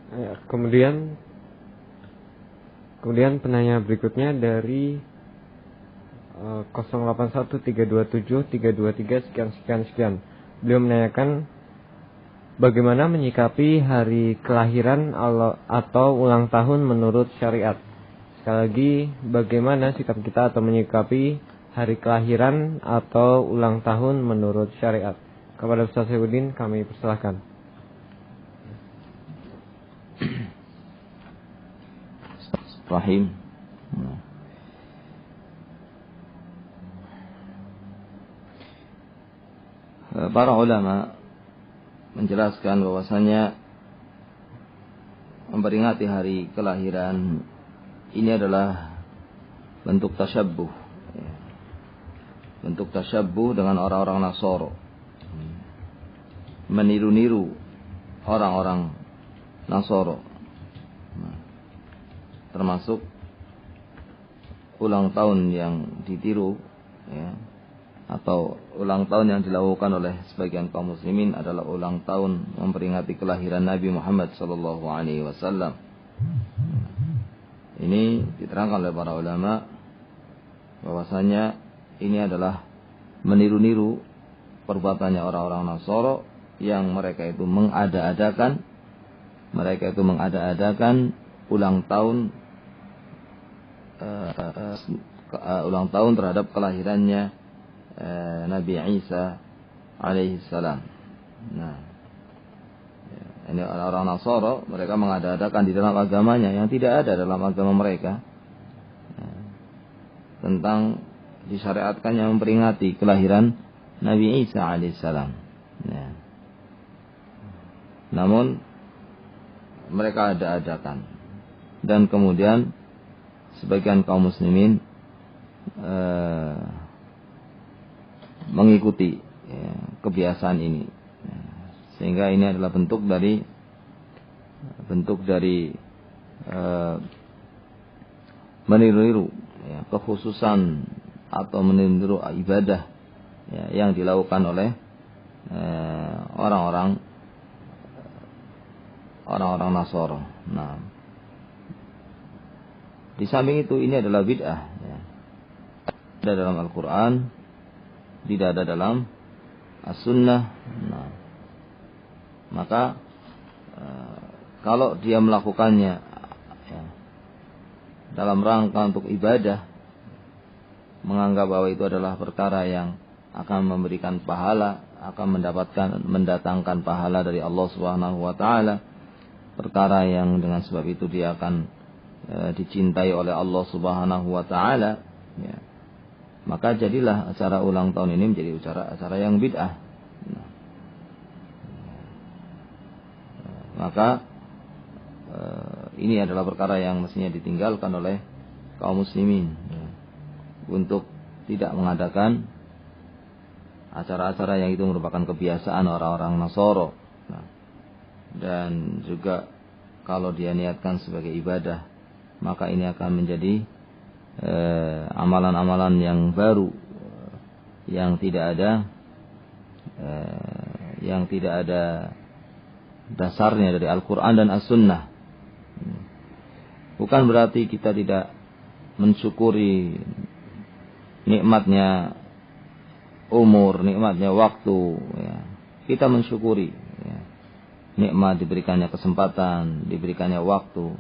Ya, kemudian penanya berikutnya dari 0813273233 sekian. Beliau menanyakan bagaimana menyikapi hari kelahiran atau ulang tahun menurut syariat. Sekali lagi, bagaimana sikap kita atau menyikapi hari kelahiran atau ulang tahun menurut syariat. Kepada Ustaz Saifuddin kami persilahkan. Rahim. Para ulama menjelaskan bahwasanya memperingati hari kelahiran ini adalah bentuk tasyabbuh, bentuk tasyabbuh dengan orang-orang Nasara, meniru-niru orang-orang Nasara, termasuk ulang tahun yang ditiru, ya, atau ulang tahun yang dilakukan oleh sebagian kaum muslimin adalah ulang tahun memperingati kelahiran Nabi Muhammad SAW. Ini diterangkan oleh para ulama bahwasanya ini adalah meniru-niru perbuatannya orang-orang Nasara yang mereka itu mengada-adakan ulang tahun terhadap kelahirannya Nabi Isa alaihi salam. Nah, ini orang-orang Nasara, mereka mengada-adakan di dalam agamanya yang tidak ada dalam agama mereka, tentang disyariatkannya memperingati kelahiran Nabi Isa alaihi salam. Namun mereka ada-adakan, dan kemudian sebagian kaum muslimin mengikuti kebiasaan ini, sehingga ini adalah bentuk dari meniru-niru kekhususan atau meniru ibadah yang dilakukan oleh orang-orang Nasara. Nah, di samping itu ini adalah bid'ah, ada dalam Al-Quran, tidak ada dalam As-Sunnah. Nah, maka kalau dia melakukannya dalam rangka untuk ibadah, menganggap bahwa itu adalah perkara yang akan memberikan pahala, akan mendatangkan pahala dari Allah Subhanahu wa taala, perkara yang dengan sebab itu dia akan dicintai oleh Allah Subhanahu wa taala, maka jadilah acara ulang tahun ini menjadi acara yang bid'ah. Maka ini adalah perkara yang mestinya ditinggalkan oleh kaum muslimin, untuk tidak mengadakan acara-acara yang itu merupakan kebiasaan orang-orang Nasara. Dan juga kalau dia niatkan sebagai ibadah, maka ini akan menjadi amalan-amalan yang baru, yang tidak ada dasarnya dari Al-Quran dan As-Sunnah. Bukan berarti kita tidak mensyukuri nikmatnya umur, nikmatnya waktu, Kita mensyukuri, nikmat diberikannya kesempatan, diberikannya waktu.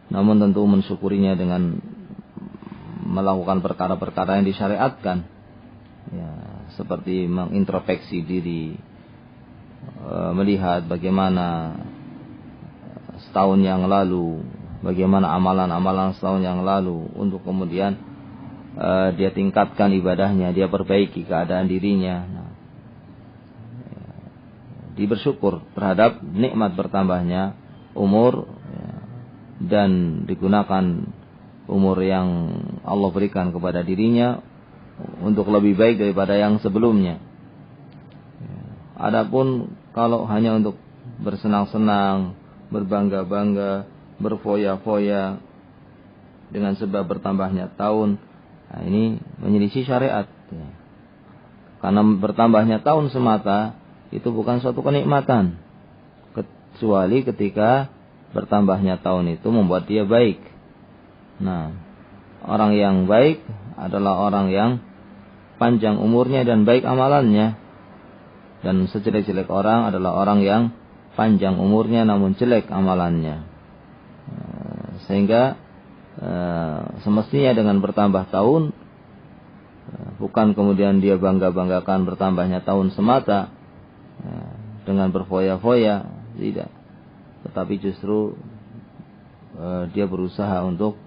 Namun tentu mensyukurinya dengan melakukan perkara-perkara yang disyariatkan, seperti mengintrospeksi diri, melihat bagaimana setahun yang lalu, bagaimana amalan-amalan setahun yang lalu, untuk kemudian dia tingkatkan ibadahnya, dia perbaiki keadaan dirinya. Dia bersyukur terhadap nikmat bertambahnya umur, dan digunakan umur yang Allah berikan kepada dirinya untuk lebih baik daripada yang sebelumnya. Adapun kalau hanya untuk bersenang-senang, berbangga-bangga, berfoya-foya dengan sebab bertambahnya tahun, ini menyelisih syariat. Karena bertambahnya tahun semata itu bukan suatu kenikmatan, kecuali ketika bertambahnya tahun itu membuat dia baik. Nah, orang yang baik adalah orang yang panjang umurnya dan baik amalannya. Dan sejelek-jelek orang adalah orang yang panjang umurnya namun jelek amalannya. Sehingga semestinya dengan bertambah tahun, bukan kemudian dia bangga-banggakan bertambahnya tahun semata dengan berfoya-foya, tidak. Tetapi justru dia berusaha untuk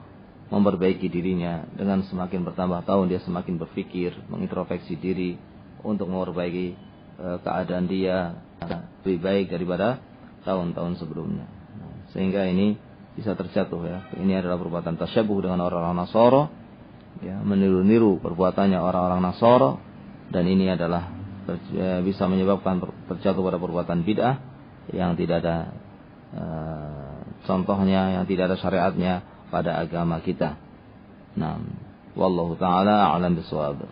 memperbaiki dirinya. Dengan semakin bertambah tahun dia semakin berpikir, mengintrospeksi diri untuk memperbaiki keadaan dia lebih baik daripada tahun-tahun sebelumnya. Sehingga ini bisa terjatuh ya. Ini adalah perbuatan tasyabuh dengan orang-orang Nasara, ya, meniru-niru perbuatannya orang-orang Nasara, dan ini adalah bisa menyebabkan terjatuh pada perbuatan bid'ah yang tidak ada contohnya, yang tidak ada syariatnya pada agama kita. Nah, wallahu taala a'lam bishawab.